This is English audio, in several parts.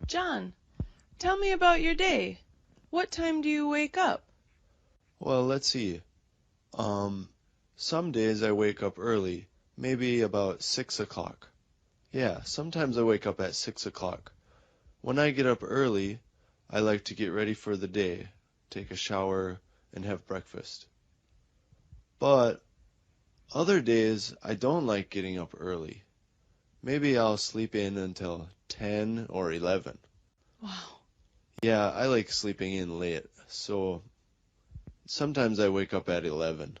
John, tell me about your day. What time do you wake up? Well, let's see. Some days I wake up early, maybe about 6 o'clock. Yeah, sometimes I wake up at 6 o'clock. When I get up early, I like to get ready for the day, take a shower, and have breakfast. But other days, I don't like getting up early. Maybe I'll sleep in until 10 or 11. Wow. Yeah, I like sleeping in late, so sometimes I wake up at 11.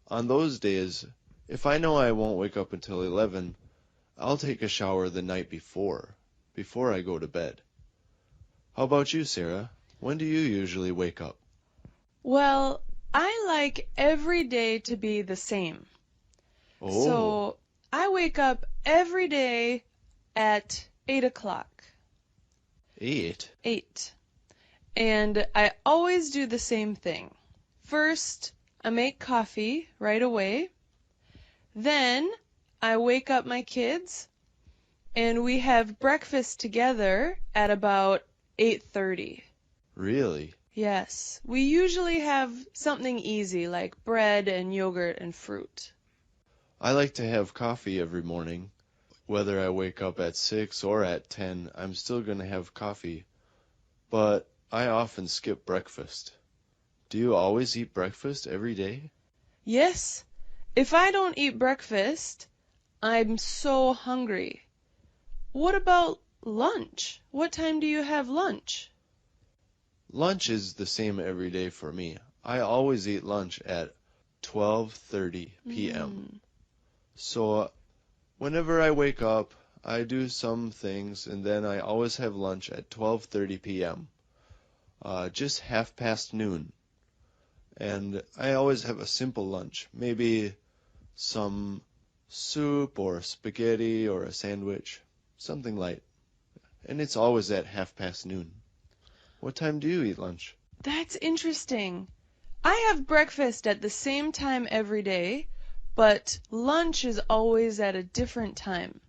On those days, if I know I won't wake up until 11, I'll take a shower the night before I go to bed. How about you, Sarah? When do you usually wake up? Well, I like every day to be the same. Oh, So I wake up every day at 8 o'clock. 8? 8. And I always do the same thing. First, I make coffee right away. Then I wake up my kids and we have breakfast together at about 8:30. Really? Yes, we usually have something easy like bread and yogurt and fruit. I like to have coffee every morning. Whether I wake up at 6 or at 10, I'm still going to have coffee. But I often skip breakfast. Do you always eat breakfast every day? Yes, if I don't eat breakfast, I'm so hungry. What about lunch? What time do you have lunch? Lunch is the same every day for me. I always eat lunch at 12:30 p.m. So whenever I wake up, I do some things and then I always have lunch at 12:30 p.m. Just half past noon. And I always have a simple lunch, maybe some soup or spaghetti or a sandwich, something light. And it's always at half past noon. What time do you eat lunch? That's interesting. I have breakfast at the same time every day, but lunch is always at a different time.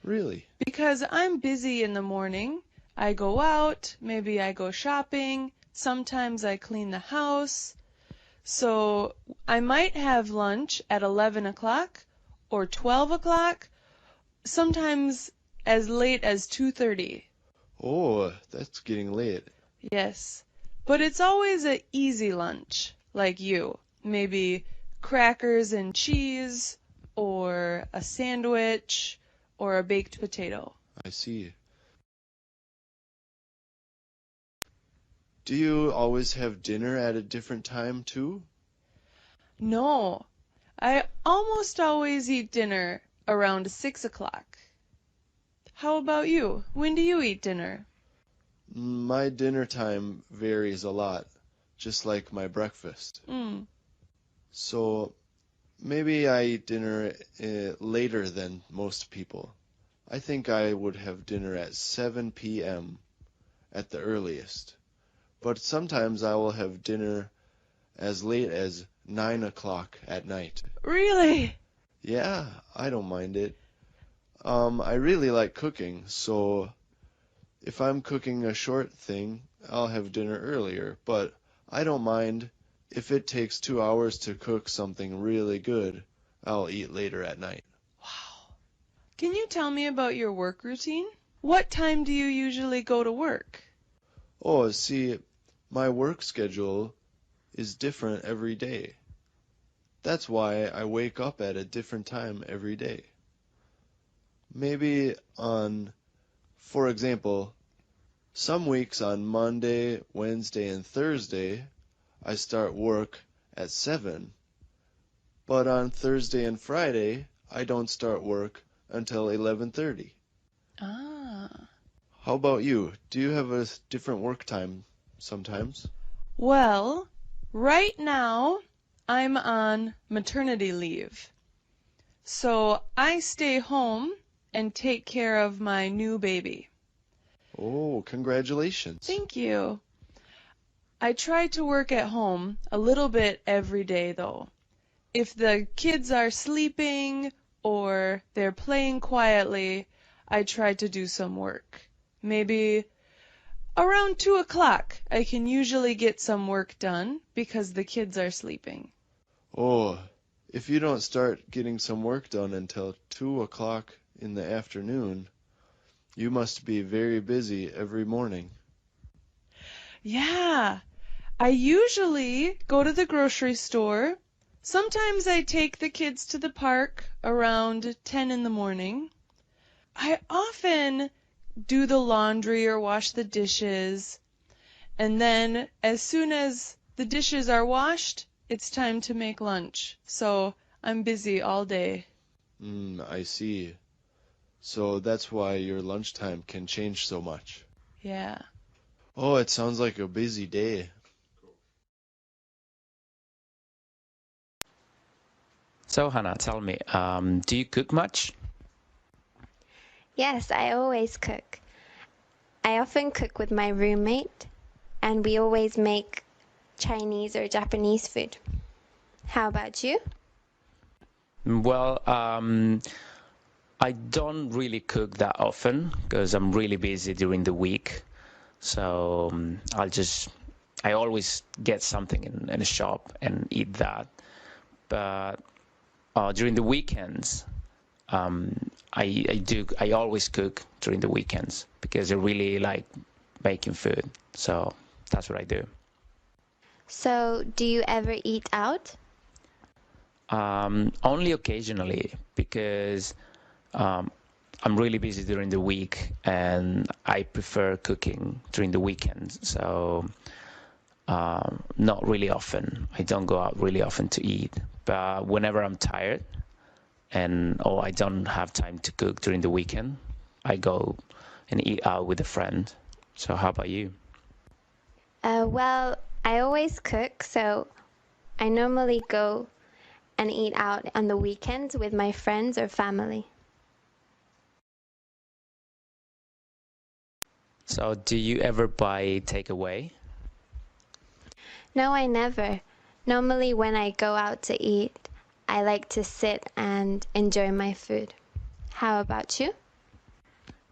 Really? Because I'm busy in the morning. I go out, maybe I go shopping, sometimes I clean the house. So I might have lunch at 11 o'clock or 12 o'clock, sometimes as late as 2:30. Oh, that's getting late. Yes, but it's always an easy lunch, like you. Maybe crackers and cheese, or a sandwich, or a baked potato. I see. Do you always have dinner at a different time too? No, I almost always eat dinner around 6 o'clock. How about you? When do you eat dinner? My dinner time varies a lot, just like my breakfast. Mm. So maybe I eat dinner later than most people. I think I would have dinner at 7 p.m. at the earliest. But sometimes I will have dinner as late as 9 o'clock at night. Really? Yeah, I don't mind it. I really like cooking, so if I'm cooking a short thing, I'll have dinner earlier, but I don't mind if it takes 2 hours to cook something really good, I'll eat later at night. Wow. Can you tell me about your work routine? What time do you usually go to work? Oh, see, my work schedule is different every day. That's why I wake up at a different time every day. Maybe for example, some weeks on Monday, Wednesday, and Thursday, I start work at 7, but on Thursday and Friday, I don't start work until 11:30. Ah. How about you? Do you have a different work time sometimes? Well, right now I'm on maternity leave. So I stay home and take care of my new baby. Oh, congratulations. Thank you. I try to work at home a little bit every day though. If the kids are sleeping or they're playing quietly, I try to do some work. Maybe around 2 o'clock, I can usually get some work done because the kids are sleeping. Oh, if you don't start getting some work done until 2 o'clock in the afternoon, you must be very busy every morning. Yeah, I usually go to the grocery store. Sometimes I take the kids to the park around 10 in the morning. I often do the laundry or wash the dishes. And then as soon as the dishes are washed, it's time to make lunch. So I'm busy all day. I see. So that's why your lunchtime can change so much. Yeah. Oh, it sounds like a busy day. So, Hannah, tell me, do you cook much? Yes, I always cook. I often cook with my roommate, and we always make Chinese or Japanese food. How about you? Well, I don't really cook that often because I'm really busy during the week. So I always get something in a shop and eat that. But during the weekends, I always cook during the weekends because I really like making food. So that's what I do. So, do you ever eat out? Only occasionally because um, I'm really busy during the week and I prefer cooking during the weekends. So not really often. I don't go out really often to eat. But whenever I'm tired and I don't have time to cook during the weekend, I go and eat out with a friend. So how about you? Well, I always cook, so I normally go and eat out on the weekends with my friends or family. So do you ever buy takeaway? No, I never. Normally, when I go out to eat, I like to sit and enjoy my food. How about you?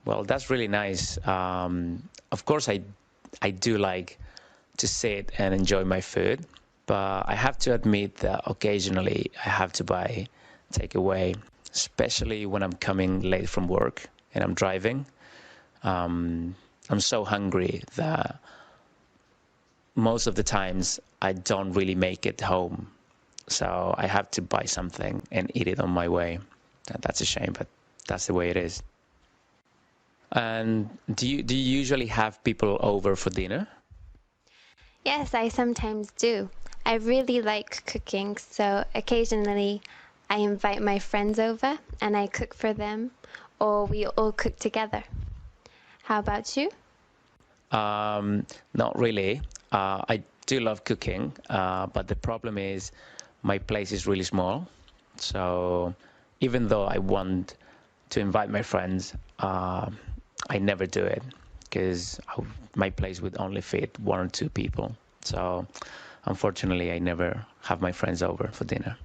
Well, that's really nice. Of course, I do like to sit and enjoy my food, but I have to admit that occasionally I have to buy takeaway, especially when I'm coming late from work and I'm driving. I'm so hungry that most of the times I don't really make it home, so I have to buy something and eat it on my way. That's a shame, but that's the way it is. And do you usually have people over for dinner? Yes, I sometimes do. I really like cooking, so occasionally I invite my friends over and I cook for them, or we all cook together. How about you? Not really. I do love cooking, but the problem is my place is really small. So even though I want to invite my friends, I never do it because my place would only fit one or two people. So unfortunately, I never have my friends over for dinner.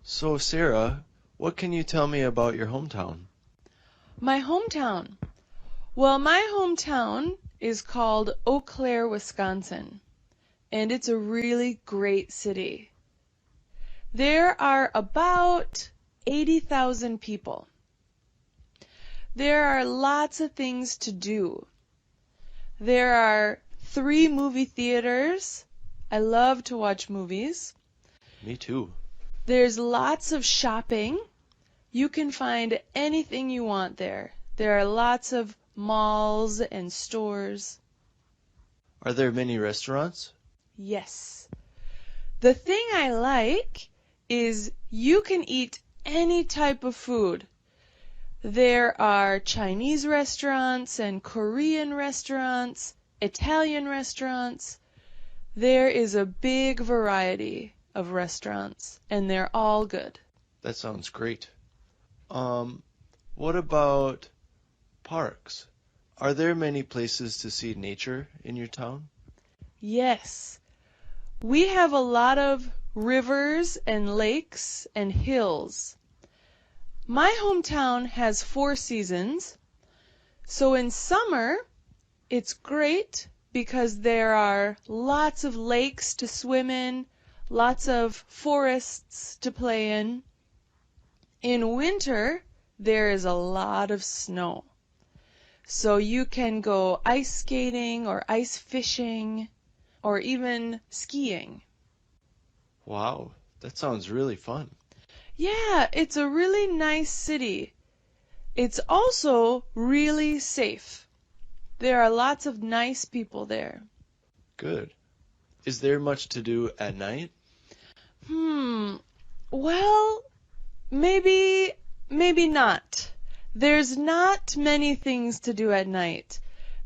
So, Sarah, what can you tell me about your hometown? My hometown. Well, my hometown is called Eau Claire, Wisconsin, and it's a really great city. There are about 80,000 people. There are lots of things to do. There are 3 movie theaters. I love to watch movies. Me too. There's lots of shopping. You can find anything you want there. There are lots of malls and stores. Are there many restaurants? Yes. The thing I like is you can eat any type of food. There are Chinese restaurants and Korean restaurants, Italian restaurants. There is a big variety of restaurants, and they're all good. That sounds great. Um, what about parks? Are there many places to see nature in your town? Yes. We have a lot of rivers and lakes and hills. My hometown has 4 seasons. So in summer, it's great because there are lots of lakes to swim in, lots of forests to play in. In winter, there is a lot of snow. So you can go ice skating or ice fishing or even skiing. Wow, that sounds really fun. Yeah, it's a really nice city. It's also really safe. There are lots of nice people there. Good. Is there much to do at night? Well, maybe not. There's not many things to do at night.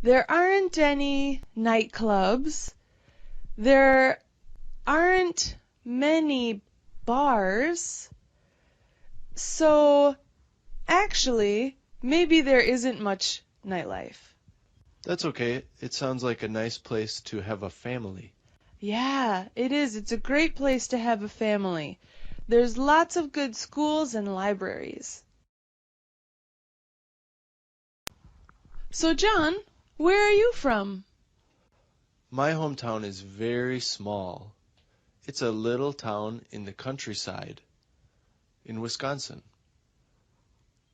There aren't any nightclubs. There aren't many bars. So, actually, maybe there isn't much nightlife. That's okay. It sounds like a nice place to have a family. Yeah, it is. It's a great place to have a family. There's lots of good schools and libraries. So, John, where are you from? My hometown is very small. It's a little town in the countryside in Wisconsin.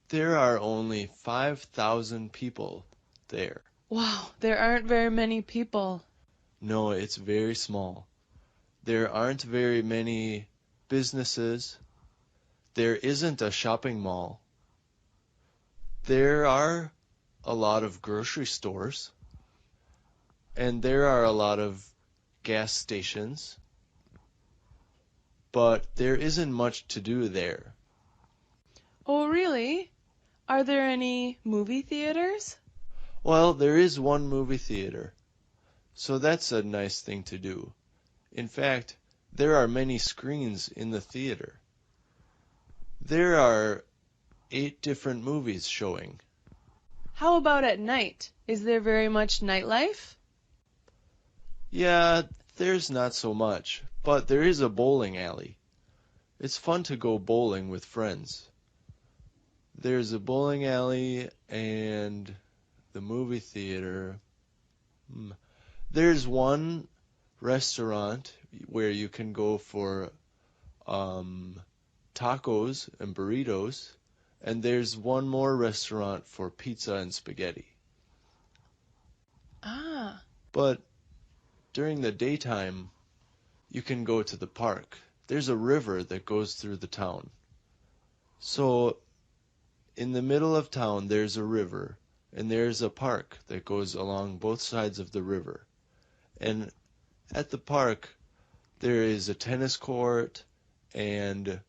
There are only 5,000 people there. Wow, there aren't very many people. No, it's very small. There aren't very many businesses. There isn't a shopping mall. There are a lot of grocery stores. And there are a lot of gas stations. But there isn't much to do there. Oh, really? Are there any movie theaters? Well, there is one movie theater. So that's a nice thing to do. In fact, there are many screens in the theater. There are 8 different movies showing. How about at night? Is there very much nightlife? Yeah, there's not so much, but there is a bowling alley. It's fun to go bowling with friends. There's a bowling alley and the movie theater. There's one restaurant where you can go for tacos and burritos, and there's one more restaurant for pizza and spaghetti. Ah, But during the daytime, you can go to the park. There's a river that goes through the town. So in the middle of town, there's a river, and there's a park that goes along both sides of the river. And at the park, there is a tennis court and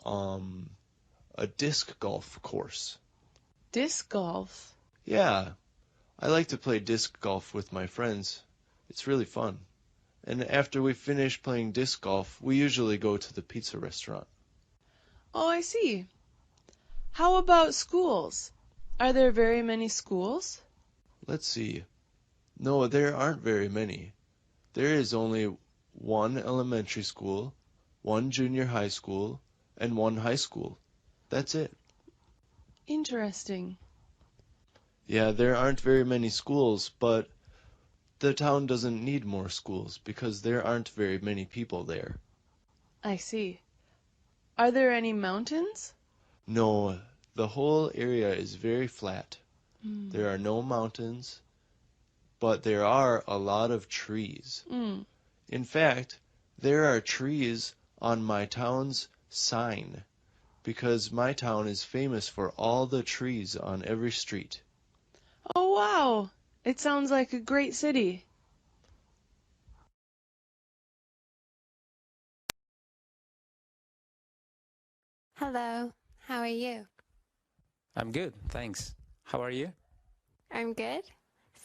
a disc golf course. disc golf. Yeah, I like to play disc golf with my friends. It's really fun. And after we finish playing disc golf, we usually go to the pizza restaurant. Oh, I see. How about schools? Are there very many schools? Let's see. No, there aren't very many. There is only one elementary school, one junior high school, and one high school. That's it. Interesting. Yeah, there aren't very many schools, but the town doesn't need more schools because there aren't very many people there. I see. Are there any mountains? No, the whole area is very flat. There are no mountains, but there are a lot of trees. In fact, there are trees on my town's sign because my town is famous for all the trees on every street. Oh, wow. It sounds like a great city. Hello, how are you? I'm good, thanks. How are you? I'm good.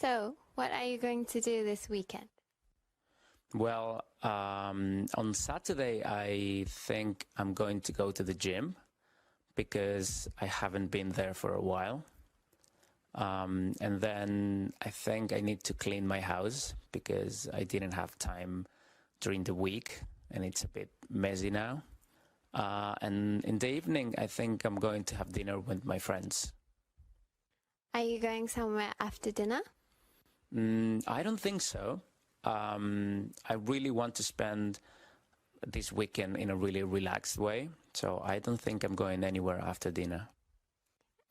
So, what are you going to do this weekend? Well, on Saturday, I think I'm going to go to the gym because I haven't been there for a while. And then I think I need to clean my house because I didn't have time during the week and it's a bit messy now. And in the evening, I think I'm going to have dinner with my friends. Are you going somewhere after dinner? I don't think so. I really want to spend this weekend in a really relaxed way, so I don't think I'm going anywhere after dinner.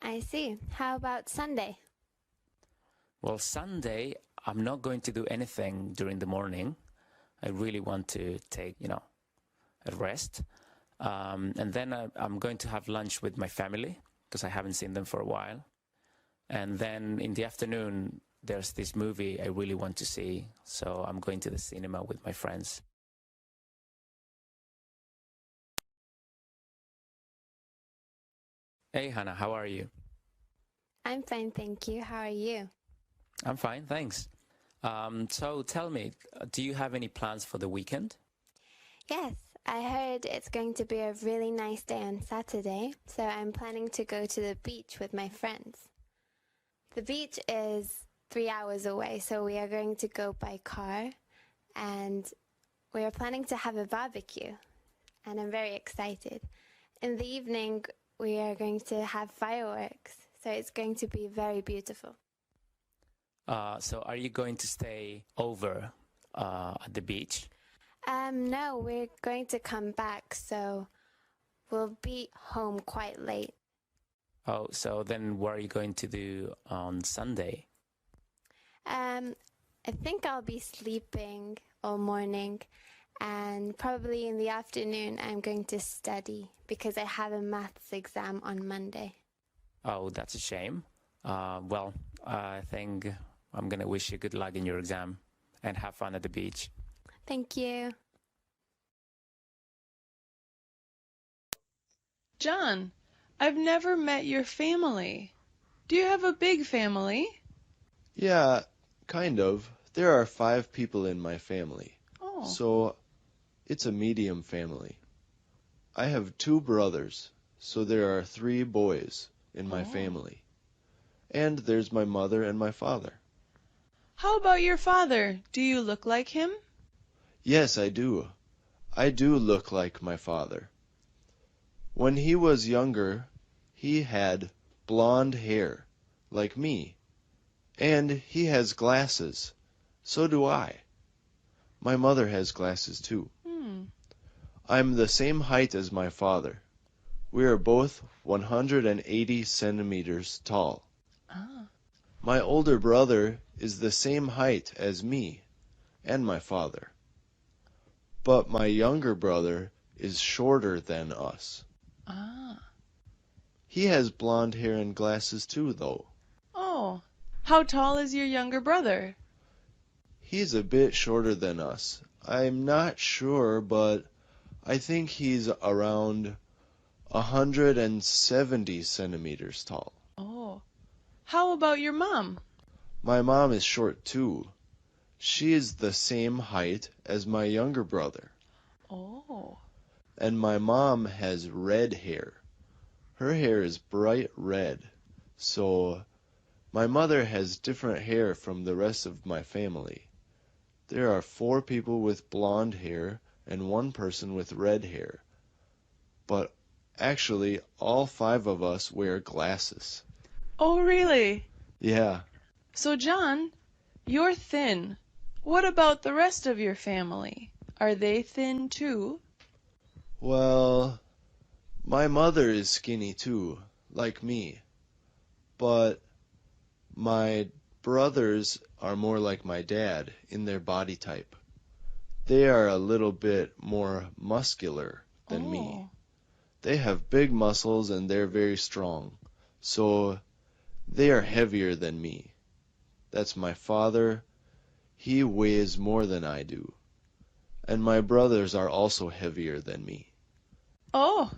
I see. How about Sunday? Well, Sunday, I'm not going to do anything during the morning. I really want to take, a rest. And then I'm going to have lunch with my family because I haven't seen them for a while. And then in the afternoon, there's this movie I really want to see. So I'm going to the cinema with my friends. Hey, Hannah, how are you? I'm fine, thank you. How are you? I'm fine, thanks. So tell me, do you have any plans for the weekend? Yes, I heard it's going to be a really nice day on Saturday, so I'm planning to go to the beach with my friends. The beach is 3 hours away, so we are going to go by car, and we are planning to have a barbecue, and I'm very excited. In the evening, we are going to have fireworks, so it's going to be very beautiful. So are you going to stay over at the beach? No, we're going to come back, so we'll be home quite late. Oh, so then what are you going to do on Sunday? I think I'll be sleeping all morning, and probably in the afternoon I'm going to study because I have a maths exam on Monday. Oh, that's a shame. Well, I think I'm going to wish you good luck in your exam and have fun at the beach. Thank you. John, I've never met your family. Do you have a big family? Yeah, kind of. There are 5 people in my family. Oh. So it's a medium family. I have 2 brothers, so there are 3 boys in my family. And there's my mother and my father. How about your father? Do you look like him? Yes, I do. I do look like my father. When he was younger, he had blonde hair, like me. And he has glasses. So do I. My mother has glasses too. I'm the same height as my father. We are both 180 centimeters tall. My older brother is the same height as me and my father. But my younger brother is shorter than us. He has blonde hair and glasses too, though. Oh. How tall is your younger brother? He's a bit shorter than us. I'm not sure, but I think he's around 170 centimeters tall. Oh. How about your mom? My mom is short too. She is the same height as my younger brother. Oh. And my mom has red hair. Her hair is bright red. So my mother has different hair from the rest of my family. There are 4 people with blonde hair and 1 person with red hair. But actually, all 5 of us wear glasses. Oh, really? Yeah. So, John, you're thin. What about the rest of your family? Are they thin too? Well, my mother is skinny too, like me. But my brothers are more like my dad in their body type. They are a little bit more muscular than me. They have big muscles and they're very strong. So they are heavier than me. That's my father. He weighs more than I do. And my brothers are also heavier than me. Oh.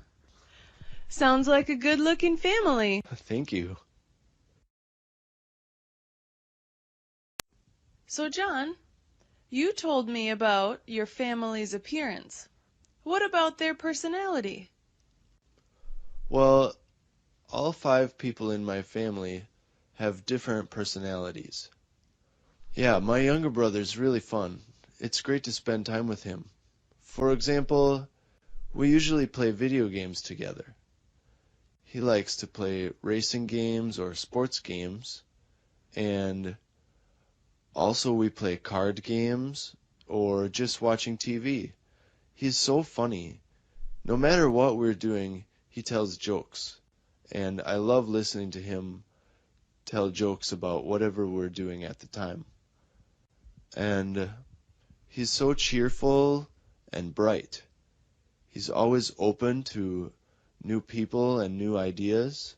Sounds like a good-looking family. Thank you. So, John, you told me about your family's appearance. What about their personality? Well, all 5 people in my family have different personalities. Yeah, my younger brother's really fun. It's great to spend time with him. For example, we usually play video games together. He likes to play racing games or sports games, and also we play card games or just watching TV. He's so funny. No matter what we're doing, he tells jokes, and I love listening to him tell jokes about whatever we're doing at the time. And he's so cheerful and bright. He's always open to new people and new ideas,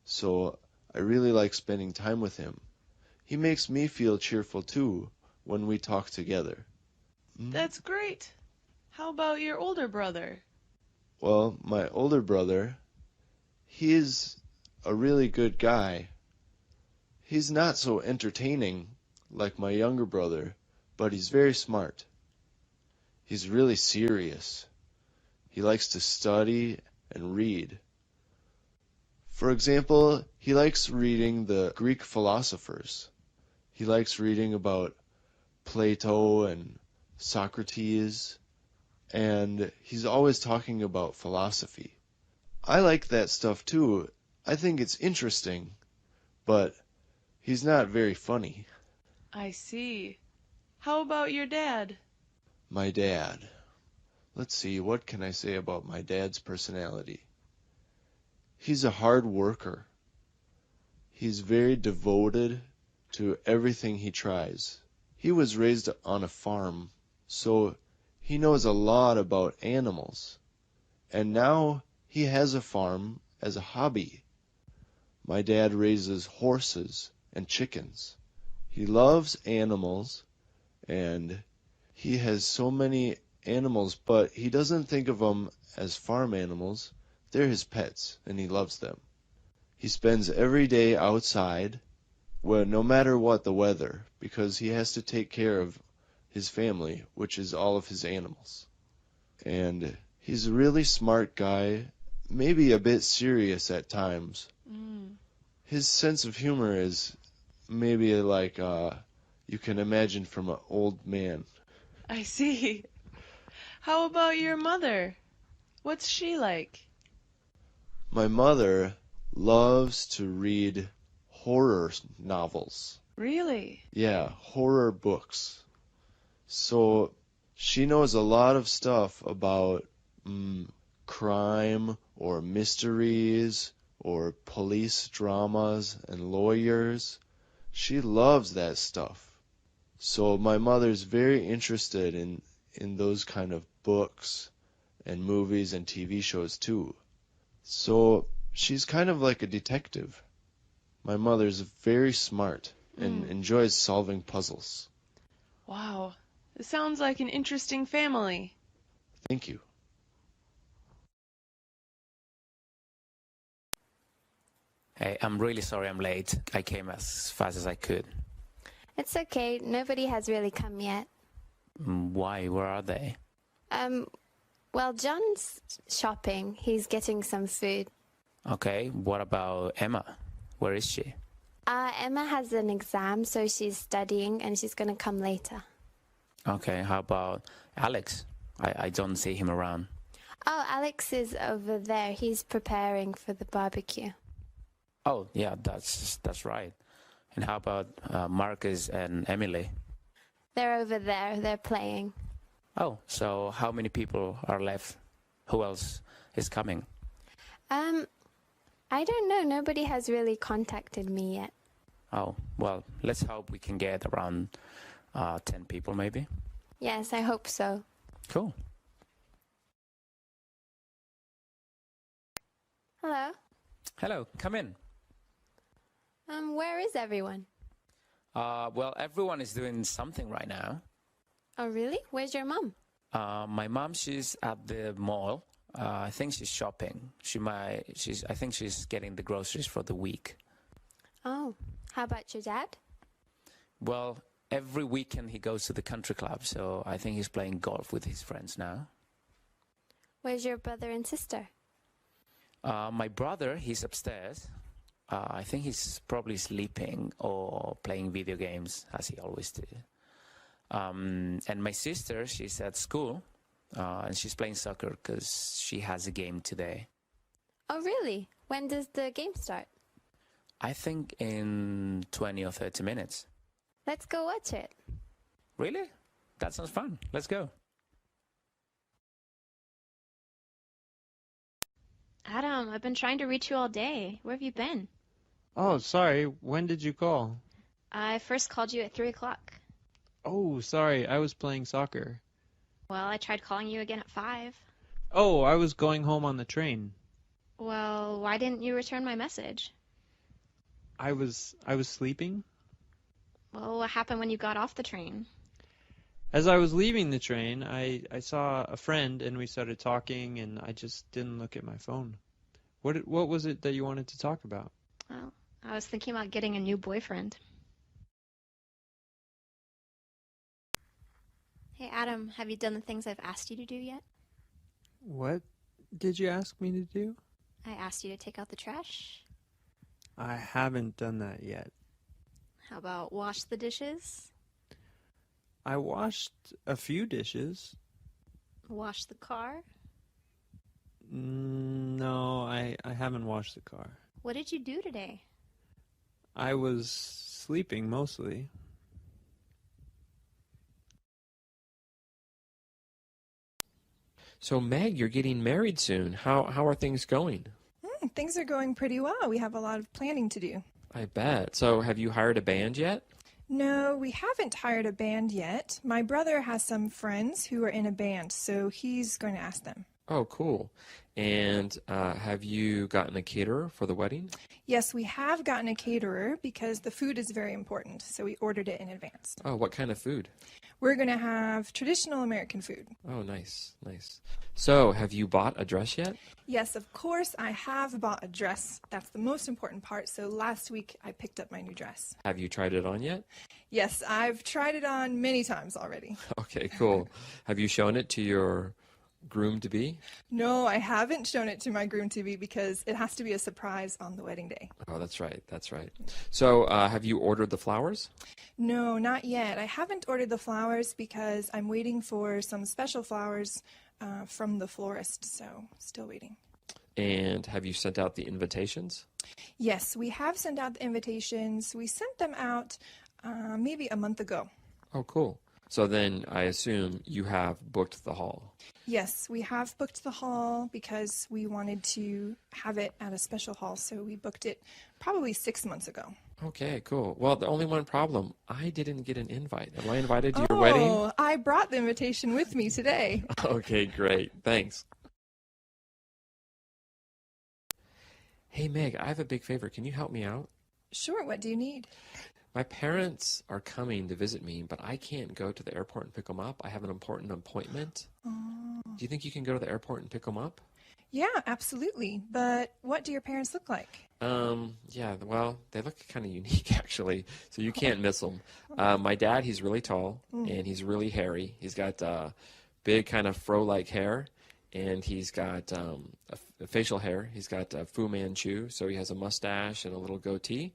so I really like spending time with him. He makes me feel cheerful too when we talk together. That's great. How about your older brother? Well, my older brother, he's a really good guy. He's not so entertaining like my younger brother, but he's very smart. He's really serious. He likes to study and read. For example, he likes reading the Greek philosophers. He likes reading about Plato and Socrates, and he's always talking about philosophy. I like that stuff too. I think it's interesting, but he's not very funny. I see. How about your dad? My dad. Let's see, what can I say about my dad's personality? He's a hard worker. He's very devoted to everything he tries. He was raised on a farm, so he knows a lot about animals. And now he has a farm as a hobby. My dad raises horses and chickens. He loves animals, and he has so many animals, but he doesn't think of them as farm animals. They're his pets, and he loves them. He spends every day outside, well, no matter what the weather, because he has to take care of his family, which is all of his animals. And he's a really smart guy, maybe a bit serious at times. His sense of humor is maybe like you can imagine from an old man. I see. How about your mother? What's she like? My mother loves to read horror novels. Really? Yeah, horror books. So she knows a lot of stuff about crime or mysteries or police dramas and lawyers. She loves that stuff. So my mother's very interested in those kind of books and movies and TV shows too. So she's kind of like a detective. My mother's very smart and enjoys solving puzzles. Wow. It sounds like an interesting family. Thank you. Hey, I'm really sorry I'm late. I came as fast as I could. It's okay. Nobody has really come yet. Why? Where are they? Well, John's shopping. He's getting some food. Okay, what about Emma? Where is she? Emma has an exam, so she's studying and she's going to come later. Okay, how about Alex? I don't see him around. Oh, Alex is over there. He's preparing for the barbecue. Oh, yeah, that's right. And how about Marcus and Emily? They're over there. They're playing. Oh, so how many people are left? Who else is coming? I don't know. Nobody has really contacted me yet. Oh, well, let's hope we can get around 10 people maybe. Yes, I hope so. Cool. Hello. Hello, come in. Where is everyone? Well, everyone is doing something right now. Oh, really? Where's your mom? My mom, she's at the mall. I think she's shopping. I think she's getting the groceries for the week. Oh, how about your dad? Well, every weekend he goes to the country club, so I think he's playing golf with his friends now. Where's your brother and sister? My brother, he's upstairs. I think he's probably sleeping or playing video games, as he always do. And my sister, she's at school, and she's playing soccer because she has a game today. Oh, really? When does the game start? I think in 20 or 30 minutes. Let's go watch it. Really? That sounds fun. Let's go. Adam, I've been trying to reach you all day. Where have you been? Oh, sorry. When did you call? I first called you at 3 o'clock. Oh, sorry. I was playing soccer. Well, I tried calling you again at 5. Oh, I was going home on the train. Well, why didn't you return my message? I was sleeping. Well, what happened when you got off the train? As I was leaving the train, I saw a friend and we started talking and I just didn't look at my phone. What was it that you wanted to talk about? Well, I was thinking about getting a new boyfriend. Hey, Adam, have you done the things I've asked you to do yet? What did you ask me to do? I asked you to take out the trash. I haven't done that yet. How about wash the dishes? I washed a few dishes. Wash the car? No, I haven't washed the car. What did you do today? I was sleeping mostly. So, Meg, you're getting married soon. How are things going? Things are going pretty well. We have a lot of planning to do. I bet. So, have you hired a band yet? No, we haven't hired a band yet. My brother has some friends who are in a band, so he's going to ask them. Oh, cool. And have you gotten a caterer for the wedding? Yes, we have gotten a caterer because the food is very important, so we ordered it in advance. Oh, what kind of food? We're going to have traditional American food. Oh, nice, nice. So, have you bought a dress yet? Yes, of course, I have bought a dress. That's the most important part, so last week I picked up my new dress. Have you tried it on yet? Yes, I've tried it on many times already. Okay, cool. Have you shown it to your groom-to-be? No, I haven't shown it to my groom-to-be because it has to be a surprise on the wedding day. Oh, that's right, that's right. So, have you ordered the flowers? No, not yet. I haven't ordered the flowers because I'm waiting for some special flowers from the florist, so still waiting. And have you sent out the invitations? Yes, we have sent out the invitations. We sent them out maybe a month ago. Oh, cool. So then I assume you have booked the hall. Yes, we have booked the hall because we wanted to have it at a special hall, so we booked it probably 6 months ago. Okay, cool. Well, the only one problem, I didn't get an invite. Am I invited to your wedding? Oh, I brought the invitation with me today. Okay, great. Thanks. Hey, Meg, I have a big favor. Can you help me out? Sure, what do you need? My parents are coming to visit me, but I can't go to the airport and pick them up. I have an important appointment. Oh. Do you think you can go to the airport and pick them up? Yeah, absolutely. But what do your parents look like? Yeah, well, they look kind of unique, actually, so you can't miss them. My dad, he's really tall, and he's really hairy. He's got big kind of fro-like hair, and he's got a facial hair. He's got Fu Manchu, so he has a mustache and a little goatee,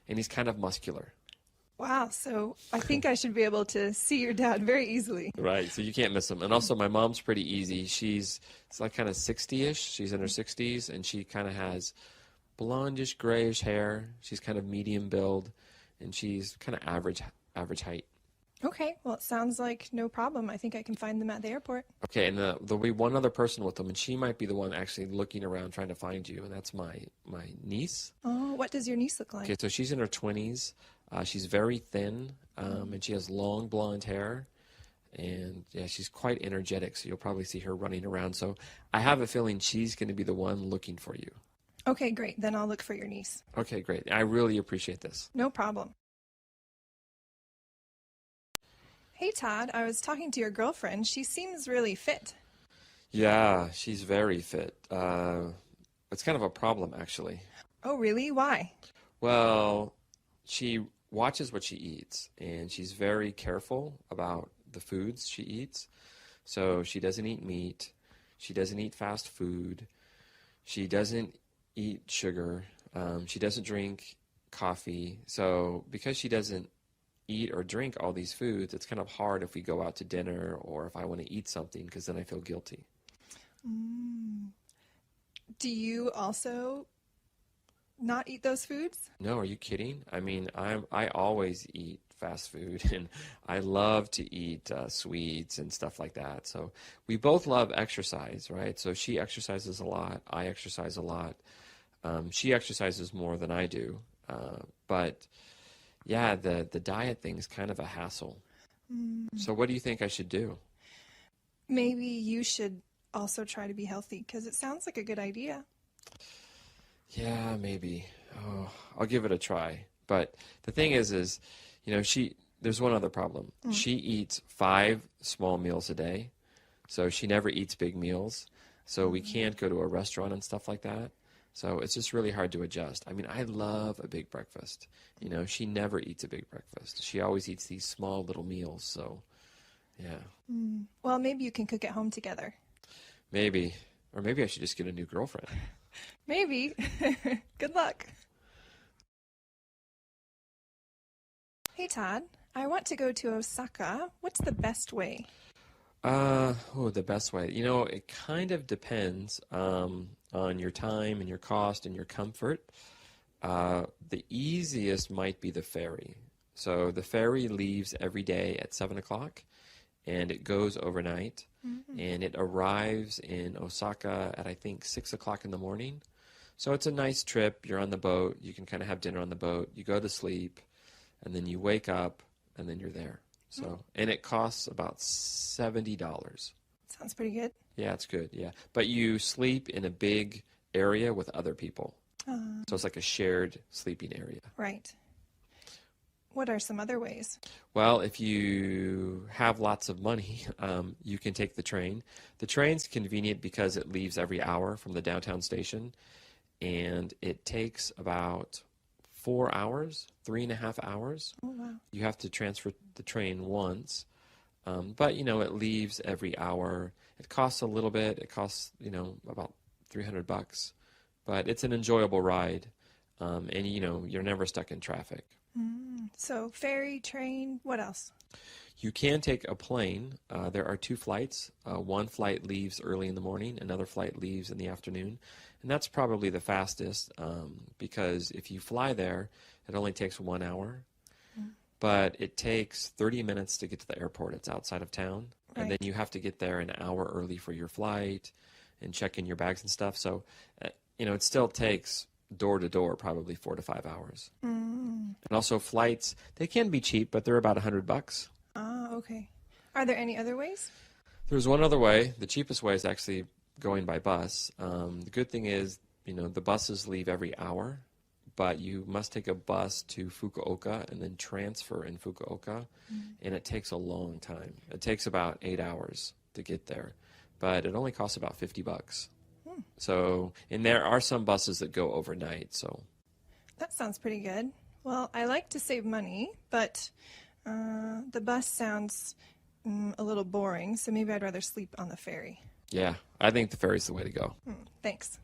and he's kind of muscular. Wow, so I think I should be able to see your dad very easily. Right, so you can't miss him. And also, my mom's pretty easy. It's like kind of 60-ish. She's in her 60s, and she kind of has blondish, grayish hair. She's kind of medium build, and she's kind of average height. Okay, well, it sounds like no problem. I think I can find them at the airport. Okay, and there'll be one other person with them, and she might be the one actually looking around trying to find you, and that's my niece. Oh, what does your niece look like? Okay, so she's in her 20s. She's very thin, and she has long blonde hair. And yeah, she's quite energetic, so you'll probably see her running around. So I have a feeling she's going to be the one looking for you. Okay, great. Then I'll look for your niece. Okay, great. I really appreciate this. No problem. Hey, Todd, I was talking to your girlfriend. She seems really fit. Yeah, she's very fit. It's kind of a problem, actually. Oh, really? Why? Well, she watches what she eats, and she's very careful about the foods she eats. So she doesn't eat meat. She doesn't eat fast food. She doesn't eat sugar. She doesn't drink coffee. So because she doesn't eat or drink all these foods, it's kind of hard if we go out to dinner or if I want to eat something because then I feel guilty. Do you also not eat those foods? No, are you kidding? I mean, I always eat fast food, and I love to eat sweets and stuff like that. So we both love exercise, right? So she exercises a lot. I exercise a lot. She exercises more than I do. But yeah, the diet thing is kind of a hassle. So what do you think I should do? Maybe you should also try to be healthy because it sounds like a good idea. Yeah, maybe. Oh, I'll give it a try. But the thing is, you know, there's one other problem. She eats 5 small meals a day, so she never eats big meals. So we can't go to a restaurant and stuff like that. So it's just really hard to adjust. I mean, I love a big breakfast. You know, she never eats a big breakfast. She always eats these small little meals. So, yeah. Well, maybe you can cook at home together. Maybe. Or maybe I should just get a new girlfriend. Maybe. Good luck. Hey, Todd. I want to go to Osaka. What's the best way? The best way. You know, it kind of depends on your time and your cost and your comfort. The easiest might be the ferry. So the ferry leaves every day at 7 o'clock, and it goes overnight, and it arrives in Osaka at, I think, 6 o'clock in the morning. So it's a nice trip. You're on the boat. You can kind of have dinner on the boat. You go to sleep, and then you wake up, and then you're there. So, and it costs about $70. Sounds pretty good. Yeah, it's good, yeah. But you sleep in a big area with other people. So it's like a shared sleeping area. Right. What are some other ways? Well, if you have lots of money, you can take the train. The train's convenient because it leaves every hour from the downtown station, and it takes about 4 hours, 3.5 hours. Oh, wow. You have to transfer the train once, but, you know, it leaves every hour. It costs a little bit. It costs, you know, about $300, but it's an enjoyable ride, and, you know, you're never stuck in traffic. So ferry, train, what else? You can take a plane. There are 2 flights. One flight leaves early in the morning. Another flight leaves in the afternoon. And that's probably the fastest because if you fly there, it only takes 1 hour. But it takes 30 minutes to get to the airport. It's outside of town. Right. And then you have to get there an hour early for your flight and check in your bags and stuff. So, you know, it still takes door to door probably 4 to 5 hours. And also flights, they can be cheap, but they're about $100. Ah, okay. Are there any other ways? There's one other way. The cheapest way is actually going by bus. The good thing is, you know, the buses leave every hour, but you must take a bus to Fukuoka and then transfer in Fukuoka, and it takes a long time. It takes about 8 hours to get there, but it only costs about $50. So, and there are some buses that go overnight, so. That sounds pretty good. Well, I like to save money, but the bus sounds a little boring, so maybe I'd rather sleep on the ferry. Yeah, I think the ferry's the way to go. Thanks.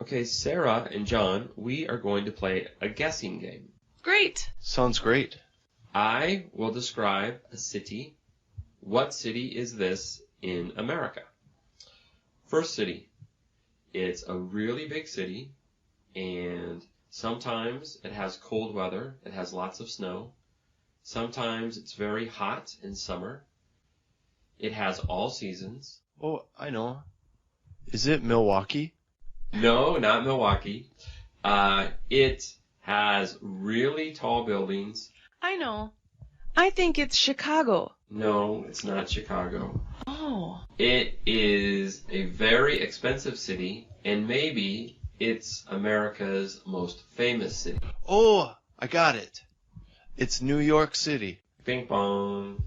Okay, Sarah and John, we are going to play a guessing game. Great. Sounds great. I will describe a city. What city is this in America? First city. It's a really big city, and sometimes it has cold weather. It has lots of snow. Sometimes it's very hot in summer. It has all seasons. Oh, I know. Is it Milwaukee? No, not Milwaukee. It has really tall buildings. I know. I think it's Chicago. No, it's not Chicago. Oh. It is a very expensive city, and maybe it's America's most famous city. Oh, I got it. It's New York City. Ping pong.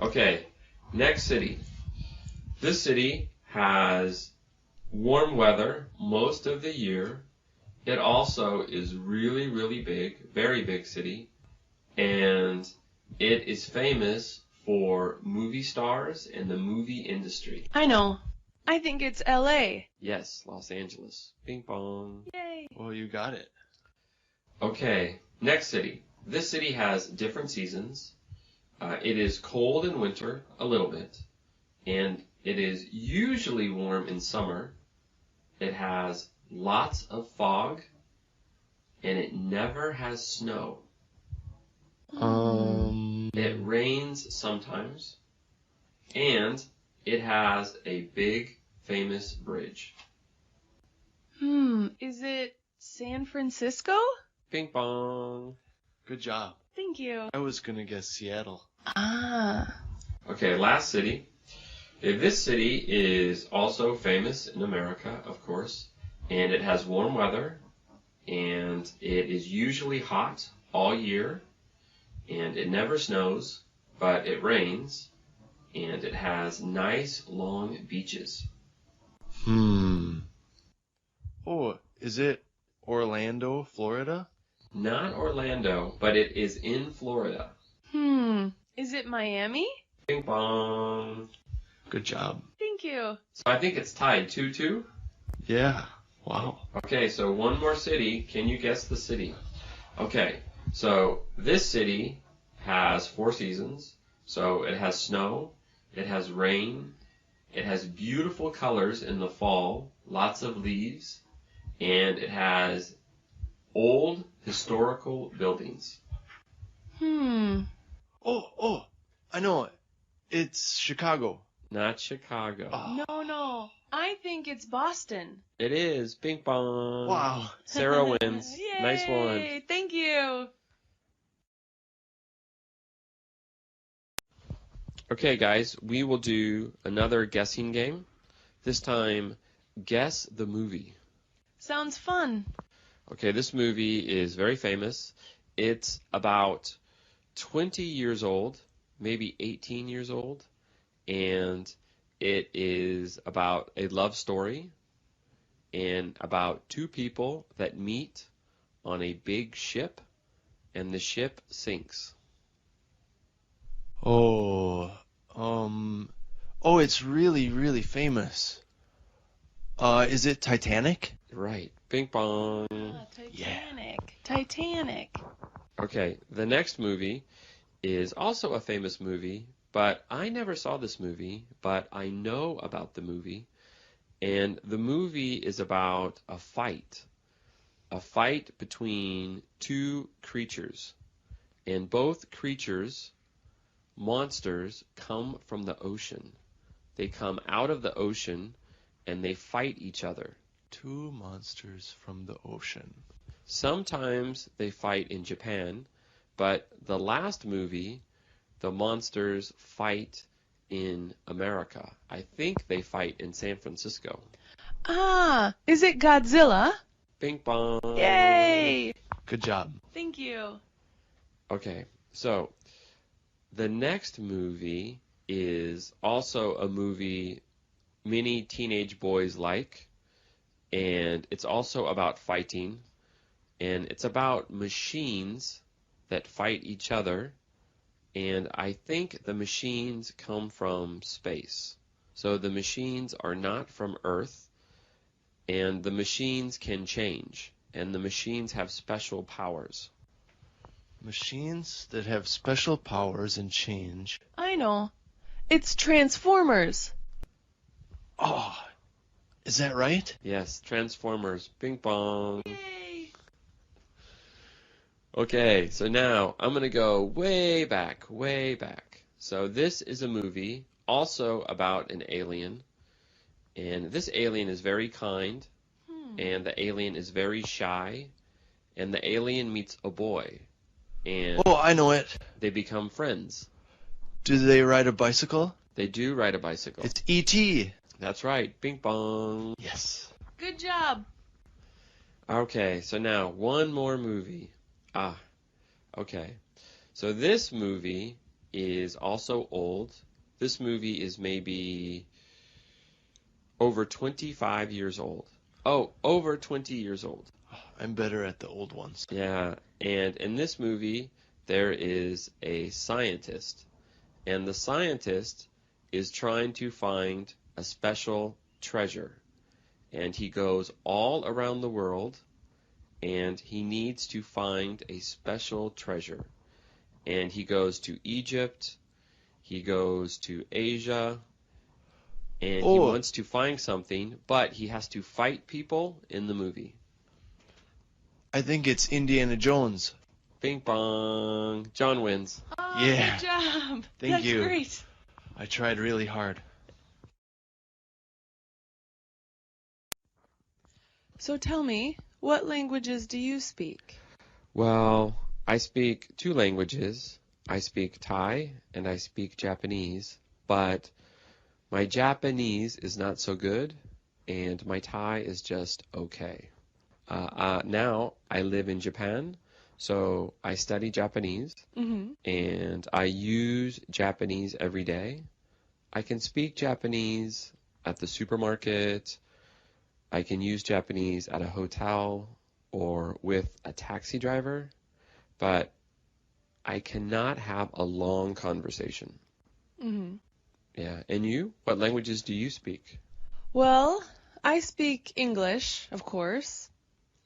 Okay, next city. This city has warm weather most of the year. It also is really, really big, very big city, and it is famous for movie stars and the movie industry. I know. I think it's LA. Yes, Los Angeles. Ping pong. Yay. Well, you got it. Okay, next city. This city has different seasons. It is cold in winter, a little bit, and it is usually warm in summer. It has lots of fog, and it never has snow. It rains sometimes, and it has a big, famous bridge. Is it San Francisco? Ping pong. Good job. Thank you. I was gonna guess Seattle. Ah. Okay, last city. This city is also famous in America, of course, and it has warm weather, and it is usually hot all year, and it never snows, but it rains, and it has nice long beaches. Oh, is it Orlando, Florida? Not Orlando, but it is in Florida. Is it Miami? Ping pong. Good job. Thank you. So I think it's tied 2-2. Yeah. Wow. Okay, so one more city. Can you guess the city? Okay, so this city has 4 seasons. So it has snow, it has rain, it has beautiful colors in the fall, lots of leaves, and it has old historical buildings. Oh, I know it. It's Chicago. Not Chicago. No. I think it's Boston. It is. Ping pong. Wow. Sarah wins. Yay. Nice one. Thank you. Okay, guys, we will do another guessing game. This time, guess the movie. Sounds fun. Okay, this movie is very famous. It's about 20 years old, maybe 18 years old, and it is about a love story and about 2 people that meet on a big ship, and the ship sinks. It's really, really famous. Is it Titanic? Right. Ping pong. Titanic. Okay, the next movie is also a famous movie, but I never saw this movie, but I know about the movie. And the movie is about a fight between 2 creatures. And both creatures, monsters, come from the ocean. They come out of the ocean and they fight each other. 2 monsters from the ocean. Sometimes they fight in Japan, but the last movie, the monsters fight in America. I think they fight in San Francisco. Is it Godzilla? Ping pong. Yay! Good job. Thank you. Okay, so the next movie is also a movie many teenage boys like, and it's also about fighting, and it's about machines that fight each other, and I think the machines come from space. So the machines are not from Earth, and the machines can change, and the machines have special powers. Machines that have special powers and change. I know. It's Transformers. Oh, is that right? Yes, Transformers. Ping pong. Yay! Okay, so now I'm going to go way back, way back. So this is a movie also about an alien. And this alien is very kind. And the alien is very shy. And the alien meets a boy. And I know it. they become friends. Do they ride a bicycle? They do ride a bicycle. It's E.T. That's right. Ping pong. Yes. Good job. Okay, so now one more movie. Okay. So this movie is also old. This movie is maybe over 25 years old. Oh, over 20 years old. I'm better at the old ones. Yeah, and in this movie, there is a scientist. And the scientist is trying to find a special treasure. And he goes all around the world, and he needs to find a special treasure. And he goes to Egypt, he goes to Asia, and he wants to find something, but he has to fight people in the movie. I think it's Indiana Jones. Bing bong. John wins. Oh, Yeah. good job. Thank you. That's great. I tried really hard. So tell me, what languages do you speak? Well, I speak two languages. I speak Thai and I speak Japanese, but my Japanese is not so good, and my Thai is just okay. Now I live in Japan, so I study Japanese, and I use Japanese every day. I can speak Japanese at the supermarket. I can use Japanese at a hotel or with a taxi driver, but I cannot have a long conversation. Yeah. And you? What languages do you speak? Well, I speak English, of course,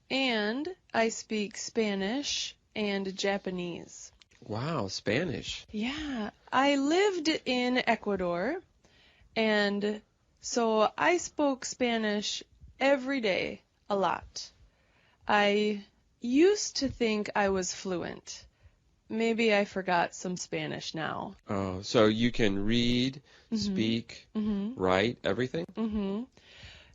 and I speak Spanish and Japanese. Wow, Spanish. Yeah, I lived in Ecuador, and so I spoke Spanish every day, a lot. I used to think I was fluent. Maybe I forgot some Spanish now. Oh, so you can read, speak, write, everything?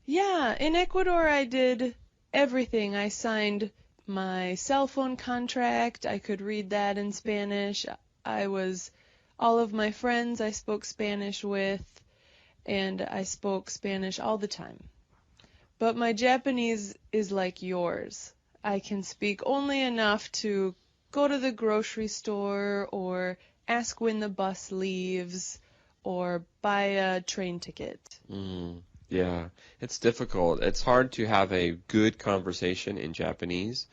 Yeah, in Ecuador I did everything. I signed my cell phone contract. I could read that in Spanish. All of my friends I spoke Spanish with, and I spoke Spanish all the time. But my Japanese is like yours. I can speak only enough to go to the grocery store or ask when the bus leaves or buy a train ticket. Yeah, it's difficult. It's hard to have a good conversation in Japanese.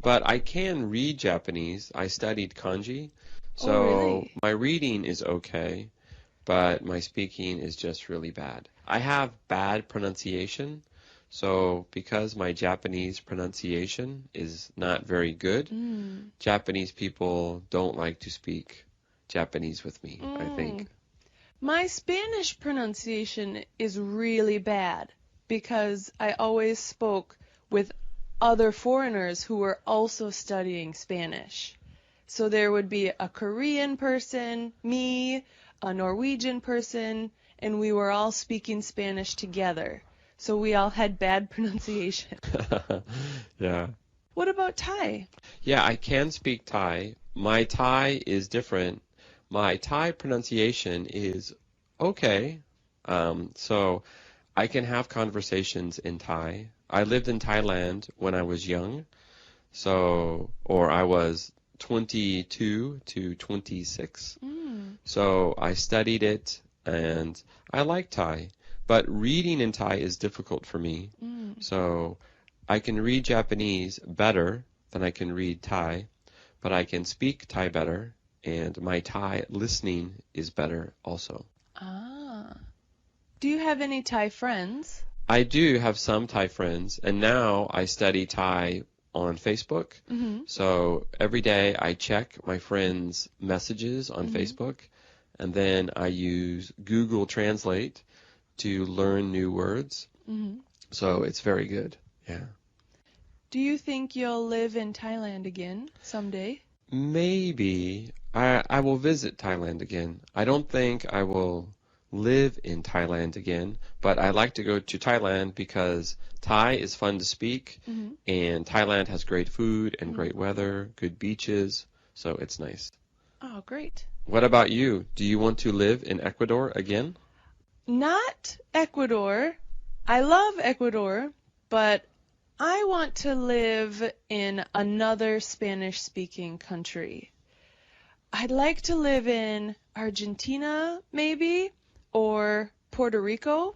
But I can read Japanese. I studied kanji. So really? my reading is okay, but my speaking is just really bad. I have bad pronunciation. So because my Japanese pronunciation is not very good, Japanese people don't like to speak Japanese with me, I think. My Spanish pronunciation is really bad because I always spoke with other foreigners who were also studying Spanish. So there would be a Korean person, me, a Norwegian person, and we were all speaking Spanish together. So we all had bad pronunciation. Yeah. What about Thai? Yeah, I can speak Thai. My Thai is different. My Thai pronunciation is okay. So I can have conversations in Thai. I lived in Thailand when I was young. Or I was 22 to 26. So I studied it and I like Thai. But reading in Thai is difficult for me. So I can read Japanese better than I can read Thai, but I can speak Thai better, and my Thai listening is better also. Do you have any Thai friends? I do have some Thai friends, and now I study Thai on Facebook. So every day I check my friends' messages on Facebook, and then I use Google Translate to learn new words. So it's very good. Yeah. Do you think you'll live in Thailand again someday? Maybe I will visit Thailand again. I don't think I will live in Thailand again, but I like to go to Thailand because Thai is fun to speak, and Thailand has great food and great weather, good beaches, so it's nice. Oh, great. What about you? Do you want to live in Ecuador again? Not Ecuador. I love Ecuador, but I want to live in another Spanish-speaking country. I'd like to live in Argentina, maybe, or Puerto Rico.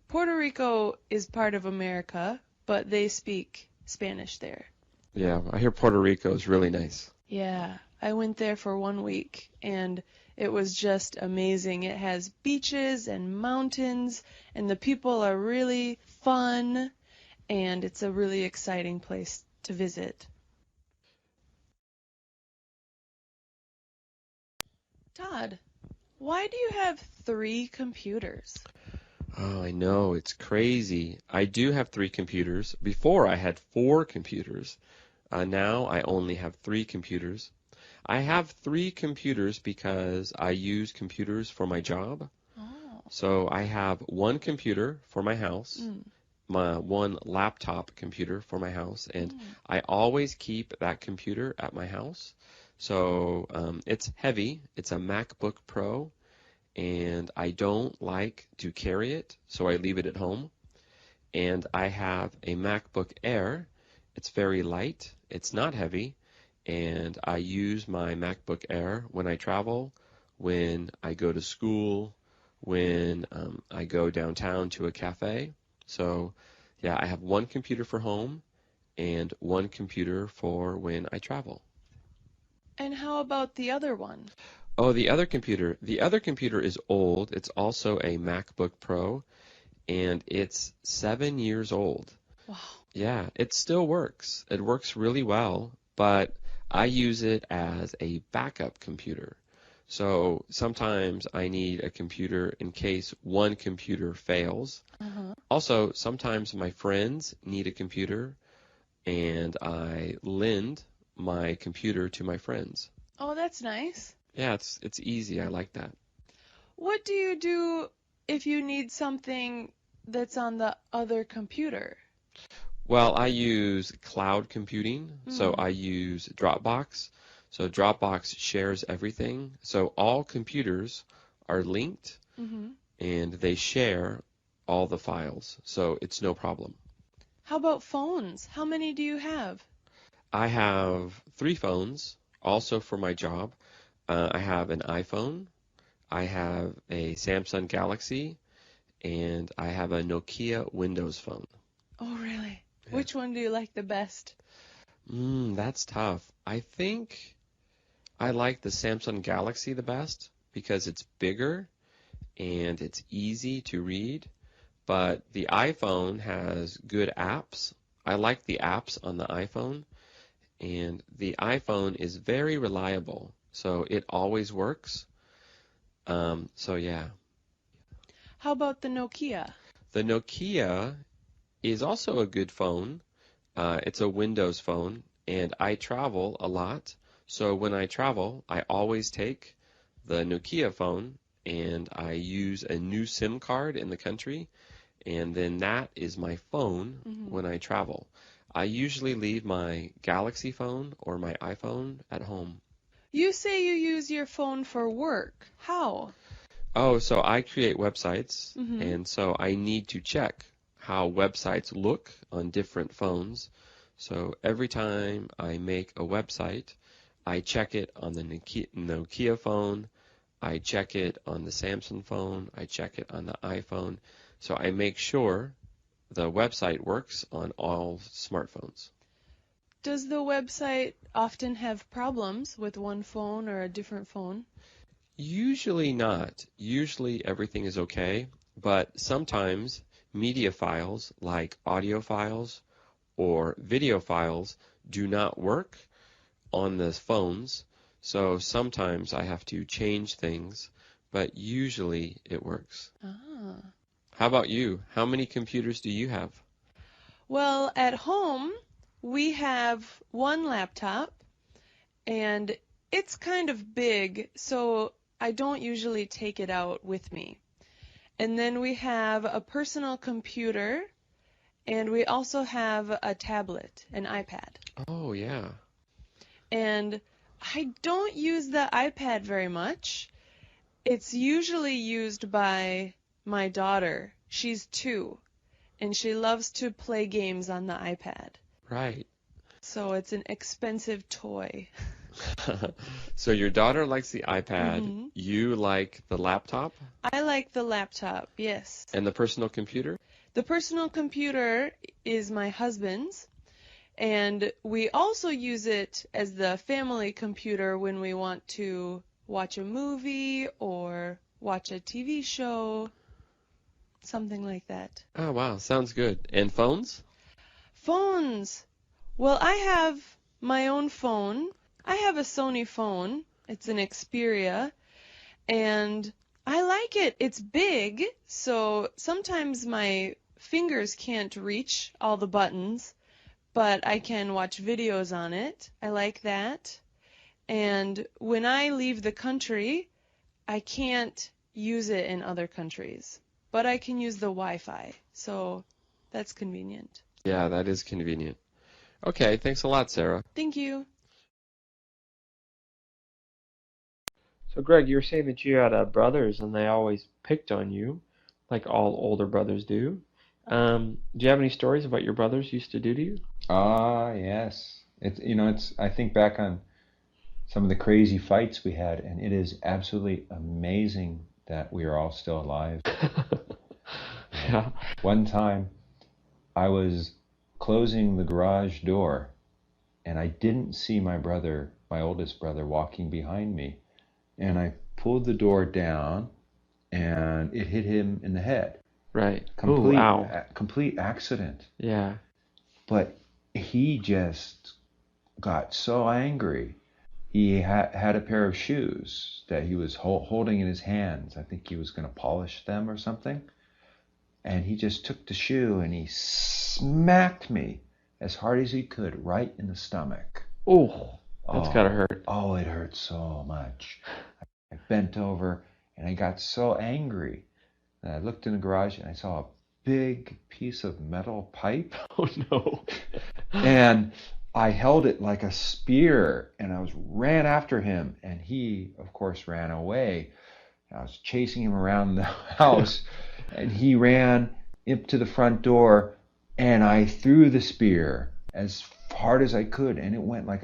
Puerto Rico is part of America, but they speak Spanish there. Yeah, I hear Puerto Rico is really nice. Yeah, I went there for 1 week, and It was just amazing. It has beaches and mountains, and the people are really fun, and it's a really exciting place to visit. Todd, why do you have 3 computers? Oh, I know, it's crazy. I do have 3 computers. Before I had 4 computers. Now I only have 3 computers. I have 3 computers because I use computers for my job. Oh. So I have 1 computer for my house, my 1 laptop computer for my house, and I always keep that computer at my house. So it's heavy. It's a MacBook Pro, and I don't like to carry it, so I leave it at home. And I have a MacBook Air. It's very light. It's not heavy. And I use my MacBook Air when I travel, when I go to school, when I go downtown to a cafe. So, yeah, I have 1 computer for home and 1 computer for when I travel. And how about the other one? Oh, the other computer. The other computer is old. It's also a MacBook Pro, and it's 7 years old. Wow. Yeah, it still works. It works really well, but I use it as a backup computer. So sometimes I need a computer in case 1 computer fails. Also, sometimes my friends need a computer, and I lend my computer to my friends. Oh, that's nice. Yeah, it's easy. I like that. What do you do if you need something that's on the other computer? Well, I use cloud computing, so I use Dropbox. So Dropbox shares everything. So all computers are linked, and they share all the files. So it's no problem. How about phones? How many do you have? I have 3 phones, also for my job. I have an iPhone, I have a Samsung Galaxy, and I have a Nokia Windows phone. Oh, really? Yeah. Which one do you like the best? That's tough. I think I like the Samsung Galaxy the best because it's bigger and it's easy to read, but the iPhone has good apps. I like the apps on the iPhone, and the iPhone is very reliable, so it always works. So yeah. How about the Nokia? The Nokia is also a good phone. It's a Windows phone, and I travel a lot. So when I travel, I always take the Nokia phone, and I use a new SIM card in the country, and then that is my phone when I travel. I usually leave my Galaxy phone or my iPhone at home. You say you use your phone for work. How? Oh, so I create websites, and so I need to check how websites look on different phones. So every time I make a website, I check it on the Nokia phone, I check it on the Samsung phone, I check it on the iPhone. So I make sure the website works on all smartphones. Does the website often have problems with one phone or a different phone? Usually not. Usually everything is okay, but sometimes media files like audio files or video files do not work on the phones, so sometimes I have to change things, but usually it works. Ah. How about you? How many computers do you have? Well, at home, we have one laptop, and it's kind of big, so I don't usually take it out with me. And then we have a personal computer, and we also have a tablet, an iPad. Oh, yeah. And I don't use the iPad very much. It's usually used by my daughter. She's 2, and she loves to play games on the iPad. Right. So it's an expensive toy. So your daughter likes the iPad, you like the laptop, I like the laptop, yes. and the personal computer? The personal computer is my husband's, and we also use it as the family computer when we want to watch a movie or watch a TV show, something like that. Oh, wow. Sounds good. And phones? Phones. Well, I have my own phone. I have a Sony phone. It's an Xperia, and I like it. It's big, so sometimes my fingers can't reach all the buttons, but I can watch videos on it. I like that. And when I leave the country, I can't use it in other countries, but I can use the Wi-Fi, so that's convenient. Yeah, that is convenient. Okay, thanks a lot, Sarah. Thank you. So, Greg, you were saying that you had brothers and they always picked on you, like all older brothers do. Do you have any stories about your brothers used to do to you? Yes. It's I think back on some of the crazy fights we had, and it is absolutely amazing that we are all still alive. Yeah. One time, I was closing the garage door, and I didn't see my brother, my oldest brother, walking behind me. And I pulled the door down, and it hit him in the head. Right. Complete, Ooh, ow. complete accident. Yeah. But he just got so angry. He had a pair of shoes that he was holding in his hands. I think he was going to polish them or something. And he just took the shoe and he smacked me as hard as he could right in the stomach. Ooh, that's gotta hurt. Oh, it hurt so much. I bent over and I got so angry. And I looked in the garage and I saw a big piece of metal pipe. Oh no. And I held it like a spear and I ran after him, and he, of course, ran away. I was chasing him around the house, and he ran up to the front door, and I threw the spear as hard as I could, and it went like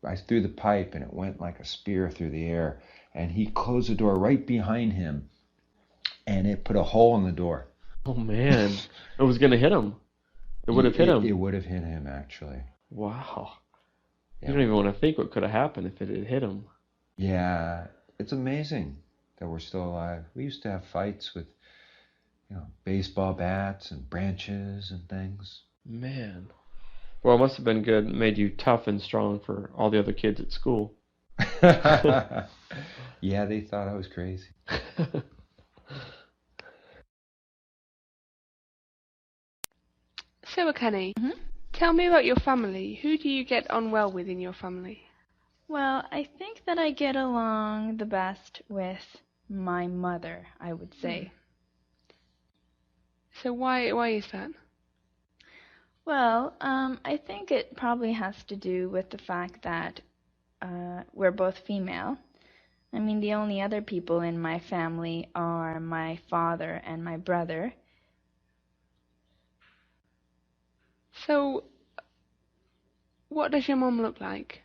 I threw the pipe, and it went like a spear through the air, and he closed the door right behind him, and it put a hole in the door. Oh man, it was gonna hit him. It would have hit him. It would have hit him, actually. Wow. Yeah. You don't even want to think what could have happened if it had hit him. Yeah, it's amazing that we're still alive. We used to have fights with, baseball bats and branches and things. Man. Well, it must have been good. It made you tough and strong for all the other kids at school. Yeah, they thought I was crazy. So, Kenny, tell me about your family. Who do you get on well with in your family? Well, I think that I get along the best with my mother, I would say. So why is that? Well, I think it probably has to do with the fact that we're both female. I mean, the only other people in my family are my father and my brother. So, what does your mum look like?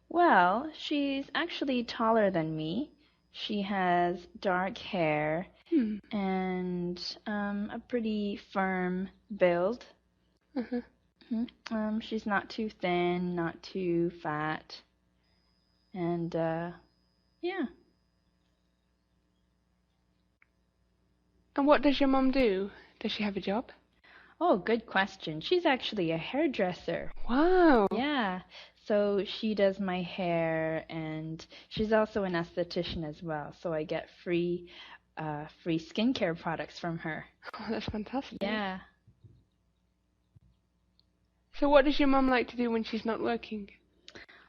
Well, she's actually taller than me. She has dark hair and a pretty firm build. She's not too thin, not too fat, and yeah. And what does your mum do? Does she have a job? Oh, good question. She's actually a hairdresser. Wow. Yeah. So she does my hair, and she's also an esthetician as well. So I get free skincare products from her. Oh, that's fantastic. Yeah. So what does your mum like to do when she's not working?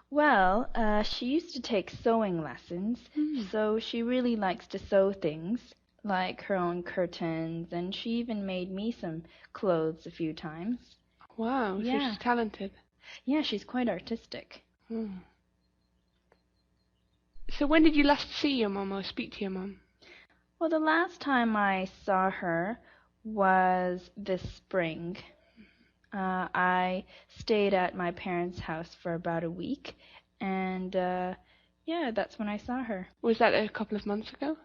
Well, she used to take sewing lessons, so she really likes to sew things, like her own curtains, and she even made me some clothes a few times. Wow, so she's talented. Yeah, she's quite artistic. So when did you last see your mum or speak to your mum? Well, the last time I saw her was this spring. I stayed at my parents' house for about a week, and yeah, that's when I saw her. Was that a couple of months ago?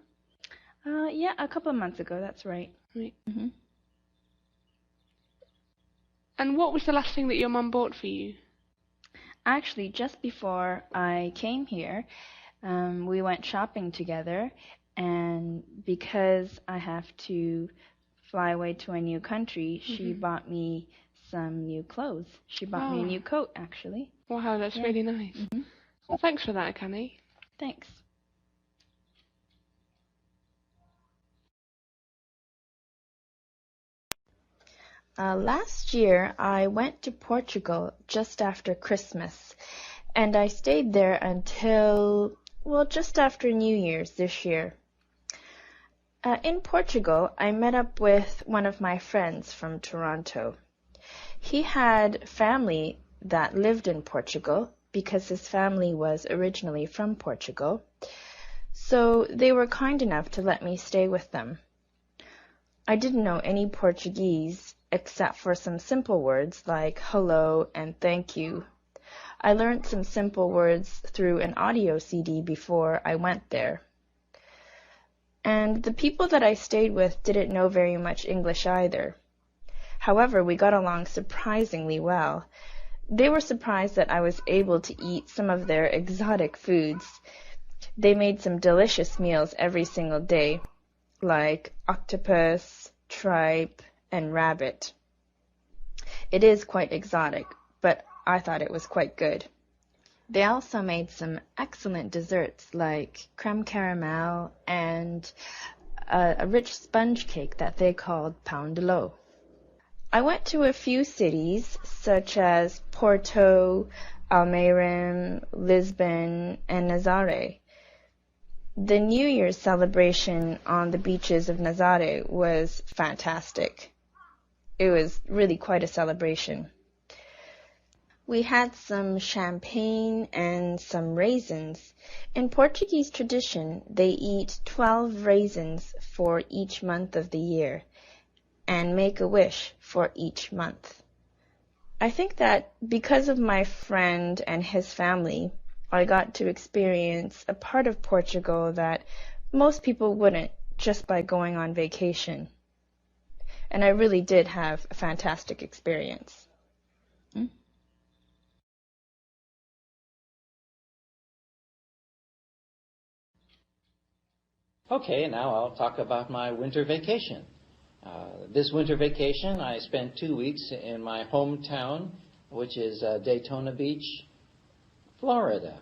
Yeah, a couple of months ago, that's right. Right. And what was the last thing that your mum bought for you? Actually, just before I came here, We went shopping together, and because I have to fly away to a new country, she bought me some new clothes. She bought me a new coat, actually. Wow, that's really nice. Well, thanks for that, Akane. Thanks. Last year, I went to Portugal just after Christmas, and I stayed there until, well, just after New Year's this year. In Portugal, I met up with one of my friends from Toronto. He had family that lived in Portugal because his family was originally from Portugal, so they were kind enough to let me stay with them. I didn't know any Portuguese except for some simple words like hello and thank you. I learned some simple words through an audio CD before I went there. And the people that I stayed with didn't know very much English either. However, we got along surprisingly well. They were surprised that I was able to eat some of their exotic foods. They made some delicious meals every single day, like octopus, tripe, and rabbit. It is quite exotic, but I thought it was quite good. They also made some excellent desserts like creme caramel and a rich sponge cake that they called pão de ló. I went to a few cities such as Porto, Almeirim, Lisbon, and Nazaré. The New Year's celebration on the beaches of Nazaré was fantastic. It was really quite a celebration. We had some champagne and some raisins. In Portuguese tradition, they eat 12 raisins for each month of the year and make a wish for each month. I think that because of my friend and his family, I got to experience a part of Portugal that most people wouldn't just by going on vacation. And I really did have a fantastic experience. Okay, now I'll talk about my winter vacation. This winter vacation, I spent 2 weeks in my hometown, which is Daytona Beach, Florida.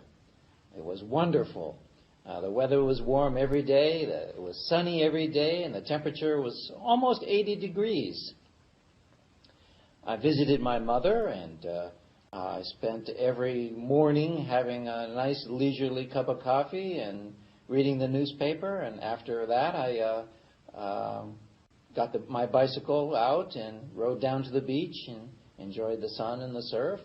It was wonderful. The weather was warm every day, it was sunny every day, and the temperature was almost 80 degrees. I visited my mother, and I spent every morning having a nice leisurely cup of coffee and reading the newspaper, and after that I got my bicycle out and rode down to the beach and enjoyed the sun and the surf.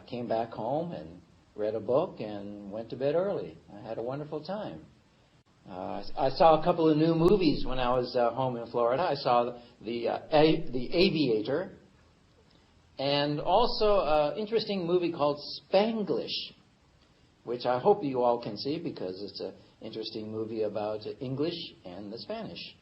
Came back home and read a book and went to bed early. I had a wonderful time. I saw a couple of new movies when I was home in Florida. I saw the Aviator and also an interesting movie called Spanglish, which I hope you all can see because it's an interesting movie about English and the Spanish.